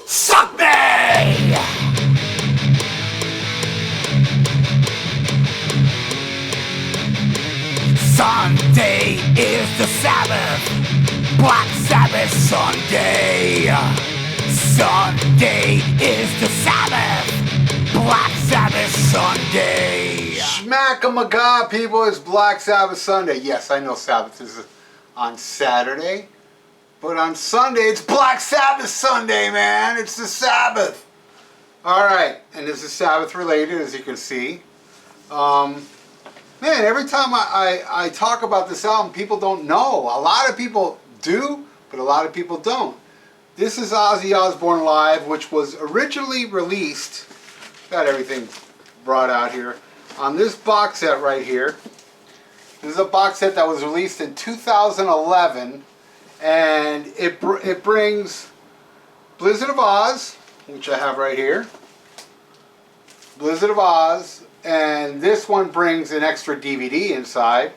Suck me! Sunday is the Sabbath. Black Sabbath Sunday. Sunday is the Sabbath. Black Sabbath Sunday. SHMACKEMAGOB, people, it's Black Sabbath Sunday. Yes, I know Sabbath is on Saturday, but on Sunday it's Black Sabbath Sunday, man. It's the Sabbath. Alright, and this is Sabbath related, as you can see. Man, every time I talk about this album, people don't know. A lot of people do, but a lot of people don't. This is Ozzy Osbourne Live, which was originally released, got everything brought out here, on this box set right here. This is a box set that was released in 2011, and it brings Blizzard of Oz, which I have right here, Blizzard of Oz, and this one brings an extra DVD inside,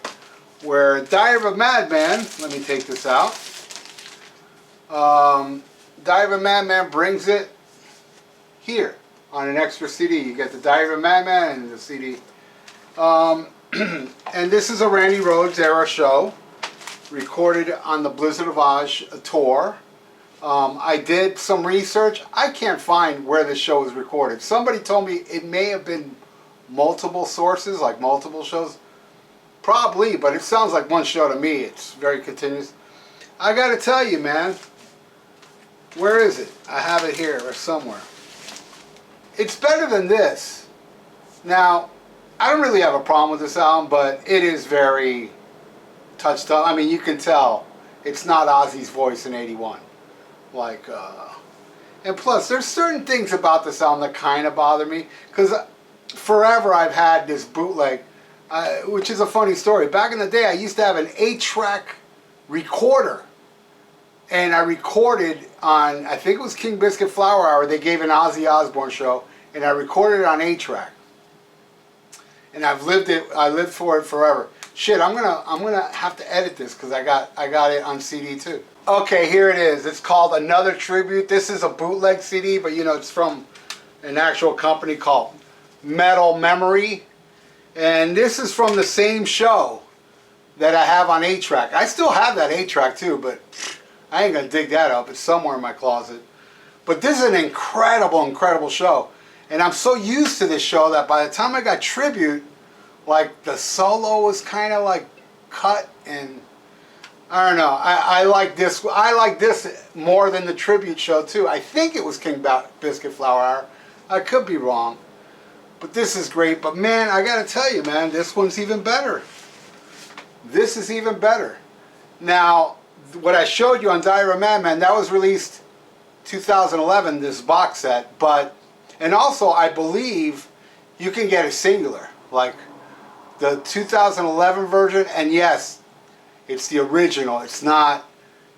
where Diary of a Madman, let me take this out, Diary of a Madman brings it here on an extra CD. You get the Diary of a Madman and the CD. And this is a Randy Rhoads era show, recorded on the Blizzard of Oz tour. I did some research. I can't find where this show was recorded. Somebody told me it may have been multiple sources, like multiple shows. Probably, but it sounds like one show to me. It's very continuous. I gotta tell you, man, where is it? I have it here or somewhere. It's better than this. Now, I don't really have a problem with this album, but it is very touched up. I mean, you can tell it's not Ozzy's voice in '81. Like, and plus, there's certain things about this album that kind of bother me, because forever I've had this bootleg, which is a funny story. Back in the day, I used to have an 8-track recorder, and I recorded on, I think it was King Biscuit Flower Hour, they gave an Ozzy Osbourne show, and I recorded it on 8-track. And I lived for it forever. Shit, I'm gonna have to edit this because I got it on CD too. Okay, here it is. It's called Another Tribute. This is a bootleg CD, but you know, it's from an actual company called Metal Memory. And this is from the same show that I have on 8-track. I still have that 8-track too, but I ain't gonna dig that up. It's somewhere in my closet. But this is an incredible, incredible show. And I'm so used to this show that by the time I got Tribute, like the solo was kind of like cut, and I don't know. I like this. I like this more than the Tribute show too. I think it was King Biscuit Flower Hour. I could be wrong, but this is great. But man, I gotta tell you, man, this one's even better. This is even better. Now, what I showed you on Diary of a Madman, that was released 2011. This box set, but. And also, I believe you can get a singular, like the 2011 version, and yes, it's the original. It's not,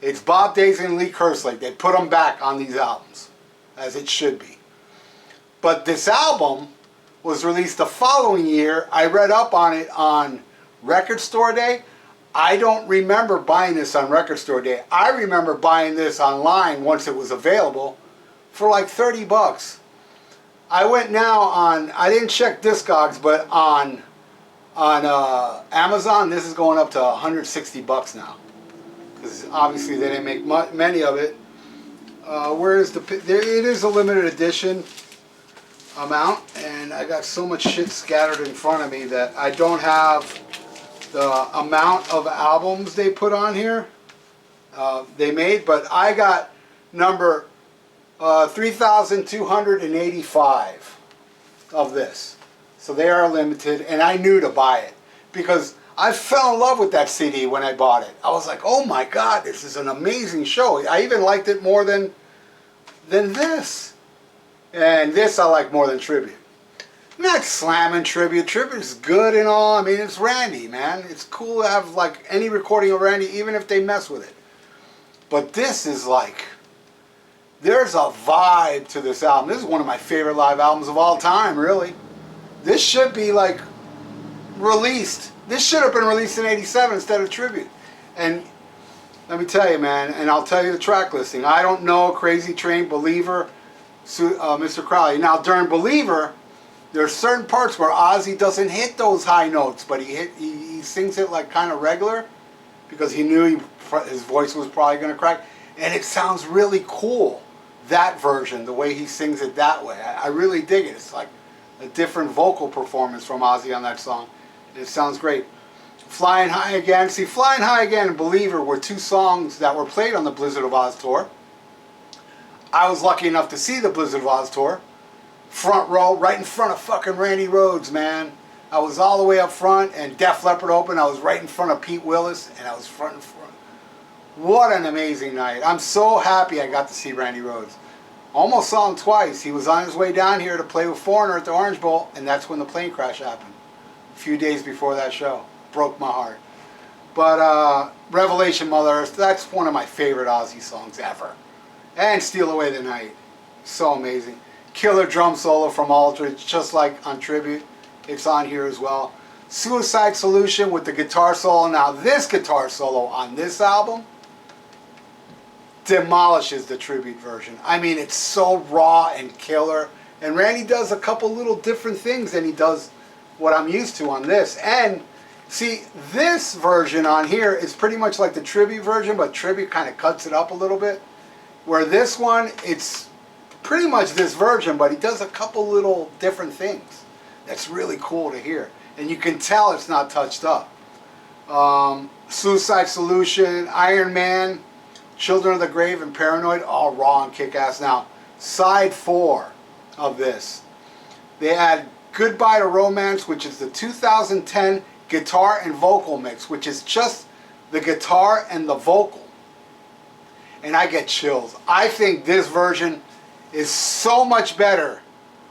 it's Bob Daisley and Lee Kerslake. They put them back on these albums, as it should be. But this album was released the following year. I read up on it on Record Store Day. I don't remember buying this on Record Store Day. I remember buying this online once it was available for like 30 bucks. I went now on, I didn't check Discogs, but on Amazon, this is going up to 160 bucks now. Because obviously they didn't make many of it. Where is the, it is a limited edition amount, and I got so much shit scattered in front of me that I don't have the amount of albums they put on here, they made, but I got number 3,285 of this. So they are limited, and I knew to buy it because I fell in love with that CD when I bought it. I was like, oh my God, this is an amazing show. I even liked it more than this. And this I like more than Tribute. I'm not slamming Tribute. Tribute is good and all. I mean, it's Randy, man. It's cool to have like any recording of Randy, even if they mess with it. But this is like, there's a vibe to this album. This is one of my favorite live albums of all time, really. This should be like released. This should have been released in '87 instead of Tribute. And let me tell you, man, and I'll tell you the track listing. I Don't Know, Crazy Train, Believer, Mr. Crowley. Now during Believer, there's certain parts where Ozzy doesn't hit those high notes, but he sings it like kind of regular because he knew his voice was probably going to crack, and it sounds really cool. That version, the way he sings it that way, I really dig it. It's like a different vocal performance from Ozzy on that song. It sounds great. Flying High Again. See, Flying High Again and Believer were two songs that were played on the Blizzard of Oz tour. I was lucky enough to see the Blizzard of Oz tour. Front row, right in front of fucking Randy Rhoads, man. I was all the way up front, and Def Leppard opened. I was right in front of Pete Willis, and I was front and front. What an amazing night. I'm so happy I got to see Randy Rhoads. Almost saw him twice. He was on his way down here to play with Foreigner at the Orange Bowl, and that's when the plane crash happened. A few days before that show. Broke my heart. But Revelation Mother Earth, that's one of my favorite Ozzy songs ever. And Steal Away the Night. So amazing. Killer drum solo from Aldridge, just like on Tribute. It's on here as well. Suicide Solution with the guitar solo. Now this guitar solo on this album demolishes the Tribute version. I mean, it's so raw and killer. And Randy does a couple little different things than he does what I'm used to on this. And see, this version on here is pretty much like the Tribute version, but Tribute kind of cuts it up a little bit. Where this one, it's pretty much this version, but he does a couple little different things. That's really cool to hear. And you can tell it's not touched up. Suicide Solution, Iron Man, Children of the Grave, and Paranoid, all raw and kick-ass. Now, side 4 of this, they add Goodbye to Romance, which is the 2010 guitar and vocal mix, which is just the guitar and the vocal. And I get chills. I think this version is so much better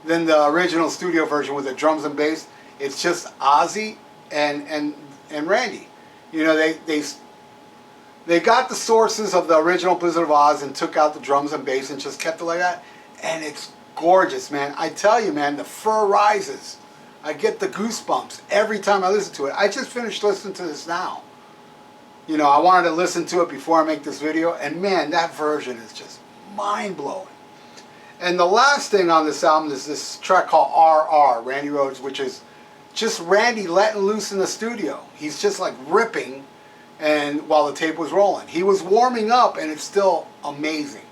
than the original studio version with the drums and bass. It's just Ozzy and Randy. You know, they got the sources of the original Blizzard of Oz and took out the drums and bass and just kept it like that. And it's gorgeous, man. I tell you, man, the fur rises. I get the goosebumps every time I listen to it. I just finished listening to this now. You know, I wanted to listen to it before I make this video, and man, that version is just mind-blowing. And the last thing on this album is this track called RR, Randy Rhoads, which is just Randy letting loose in the studio. He's just like ripping, and while the tape was rolling. He was warming up, and it's still amazing.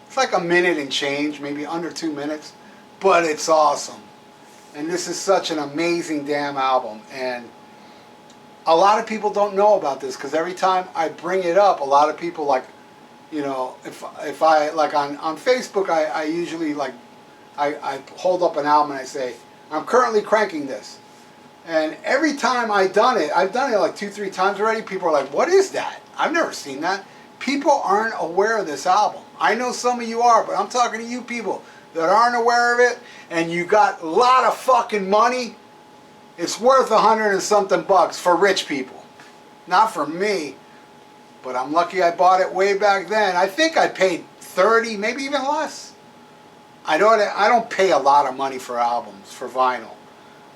It's like a minute and change, maybe under 2 minutes, but it's awesome. And this is such an amazing damn album, and a lot of people don't know about this because every time I bring it up, a lot of people like, you know, if I like on Facebook, I usually like, I hold up an album and I say, I'm currently cranking this. And every time I've done it like 2-3 times already, people are like, what is that? I've never seen that. People aren't aware of this album. I know some of you are, but I'm talking to you people that aren't aware of it, and you got a lot of fucking money. It's worth $100 and something for rich people. Not for me, but I'm lucky I bought it way back then. I think I paid 30, maybe even less. I don't pay a lot of money for albums, for vinyl.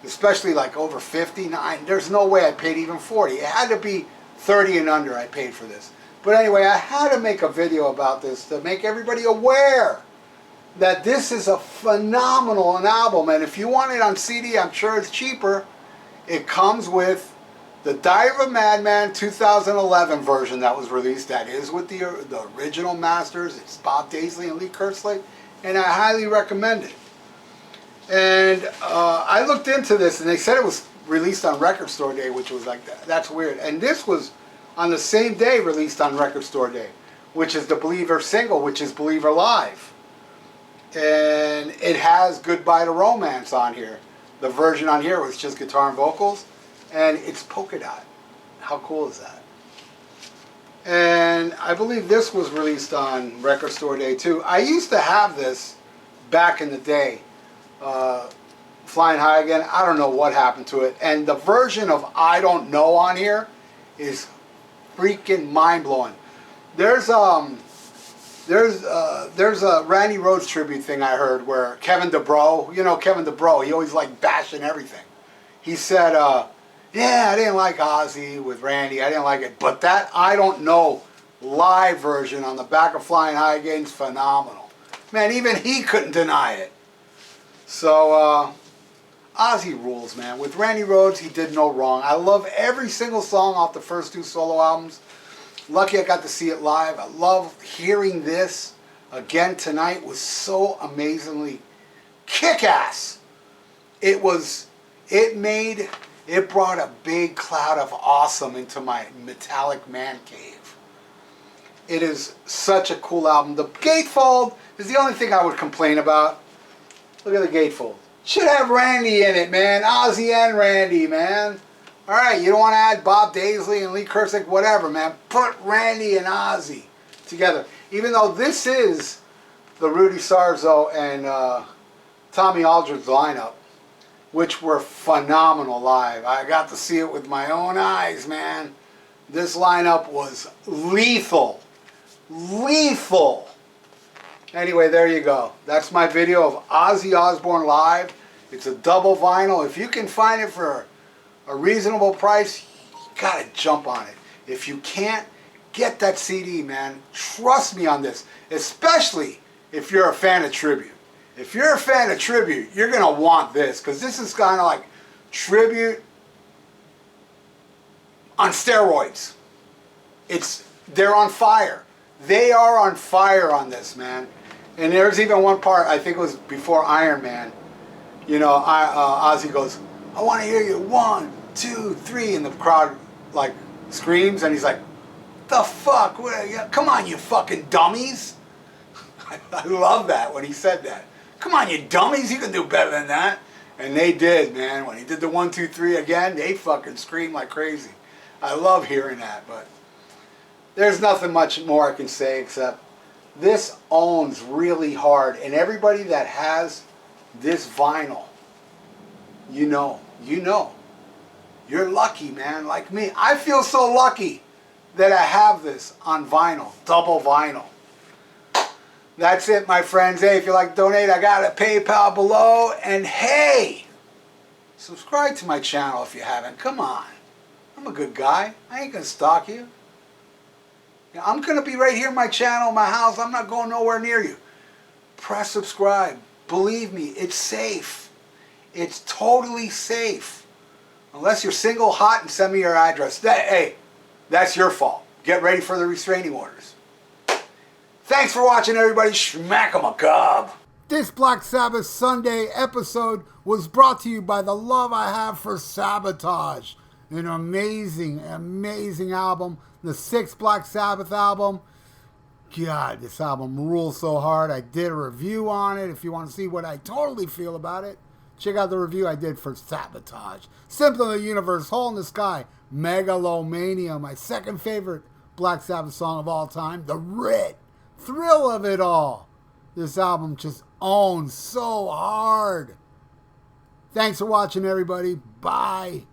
Especially like over 50. There's no way I paid even 40. It had to be 30 and under I paid for this. But anyway, I had to make a video about this to make everybody aware that this is a phenomenal album, and if you want it on CD, I'm sure it's cheaper. It comes with the Diary of a Madman 2011 version that was released. That is with the original masters. It's Bob Daisley and Lee Kerslake, and I highly recommend it. And I looked into this, and they said it was released on Record Store Day, which was like, that's weird. And this was on the same day released on Record Store Day, which is the Believer single, which is Believer Live. And it has Goodbye to Romance on here. The version on here was just guitar and vocals, and it's polka dot. How cool is that? And I believe this was released on Record Store Day too. I used to have this back in the day, Flying High Again. I don't know what happened to it. And the version of I Don't Know on here is freaking mind-blowing. There's a Randy Rhoads tribute thing I heard where Kevin DeBro, you know Kevin DeBro, he always like bashing everything. He said, yeah, I didn't like Ozzy with Randy, I didn't like it, but that I Don't Know live version on the back of Flying High Again is phenomenal. Man, even he couldn't deny it. So, Ozzy rules, man. With Randy Rhoads, he did no wrong. I love every single song off the first 2 solo albums. Lucky I got to see it live. I love hearing this again tonight. Was so amazingly kick-ass. It brought a big cloud of awesome into my metallic man cave. It is such a cool album. The gatefold is the only thing I would complain about. Look at the gatefold. Should have Randy in it, man. Ozzy and Randy, man. All right, you don't want to add Bob Daisley and Lee Kurzik, whatever, man. Put Randy and Ozzy together. Even though this is the Rudy Sarzo and Tommy Aldridge lineup, which were phenomenal live. I got to see it with my own eyes, man. This lineup was lethal. Lethal. Anyway, there you go. That's my video of Ozzy Osbourne live. It's a double vinyl. If you can find it for a reasonable price, you gotta jump on it. If you can't, get that CD, man. Trust me on this. Especially if you're a fan of Tribute. If you're a fan of Tribute, you're gonna want this, because this is kind of like Tribute on steroids. They're on fire. They are on fire on this, man. And there's even one part, I think it was before Iron Man, you know, Ozzy goes, I want to hear you 1, 2, 3, and the crowd like screams, and he's like, the fuck, come on you fucking dummies. I love that when he said that. Come on you dummies, you can do better than that. And they did, man. When he did the 1, 2, 3 again, they fucking screamed like crazy. I love hearing that, but there's nothing much more I can say except this owns really hard, and everybody that has this vinyl, you know, you're lucky, man, like me. I feel so lucky that I have this on vinyl, double vinyl. That's it, my friends. Hey, if you like to donate, I got a PayPal below, and hey, subscribe to my channel if you haven't. Come on, I'm a good guy. I ain't gonna stalk you. I'm going to be right here in my channel, my house. I'm not going nowhere near you. Press subscribe. Believe me, it's safe. It's totally safe. Unless you're single, hot, and send me your address. Hey, that's your fault. Get ready for the restraining orders. Thanks for watching, everybody. SHMACKEMAGOB. This Black Sabbath Sunday episode was brought to you by the love I have for Sabotage. An amazing, amazing album. The 6th Black Sabbath album. God, this album rules so hard. I did a review on it. If you want to see what I totally feel about it, check out the review I did for Sabotage. Symptom of the Universe, Hole in the Sky, Megalomania, my 2nd favorite Black Sabbath song of all time, The Writ, thrill of it all. This album just owns so hard. Thanks for watching, everybody. Bye.